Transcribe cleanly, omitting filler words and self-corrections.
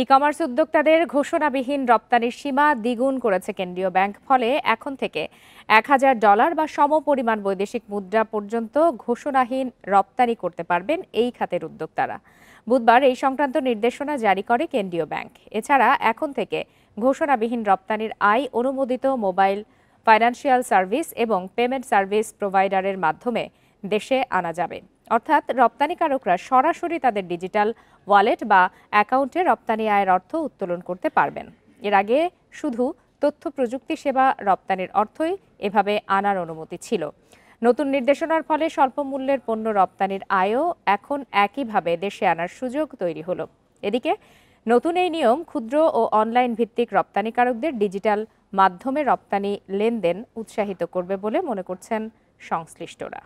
E-commerce উদ্যোক্তাদের ঘোষণাবিহীন রপ্তানির সীমা দ্বিগুণ করেছে কেন্দ্রীয় ব্যাংক। ফলে এখন থেকে $1000 বা সমপরিমাণ বৈদেশিক মুদ্রা পর্যন্ত ঘোষণাহীন রপ্তানি করতে পারবেন এই খাতের উদ্যোক্তারা। বুধবার এই সংক্রান্ত নির্দেশনা জারি করে কেন্দ্রীয় ব্যাংক। এছাড়া এখন থেকে ঘোষণাবিহীন রপ্তানির আয় অনুমোদিত মোবাইল ফাইন্যান্সিয়াল সার্ভিস এবং পেমেন্ট সার্ভিস প্রোভাইডারের মাধ্যমে দেশে আনা যাবে। অর্থাৎ রপ্তানিকারকরা সরাসরি তাদের ডিজিটাল ওয়ালেট বা অ্যাকাউন্টে রপ্তানি আয়ের অর্থ উত্তোলন করতে পারবেন। এর আগে শুধু তথ্য প্রযুক্তি সেবা রপ্তানির অর্থই এভাবে আনার অনুমতি ছিল। নতুন নির্দেশনার ফলে স্বল্প মূল্যের পণ্য রপ্তানির আয়ও এখন একইভাবে দেশে আনার সুযোগ তৈরি হলো। এদিকে নতুন এই নিয়ম ক্ষুদ্র ও অনলাইন ভিত্তিক রপ্তানিকারকদের ডিজিটাল মাধ্যমে রপ্তানি লেনদেন উৎসাহিত করবে বলে মনে করছেন সংশ্লিষ্টরা।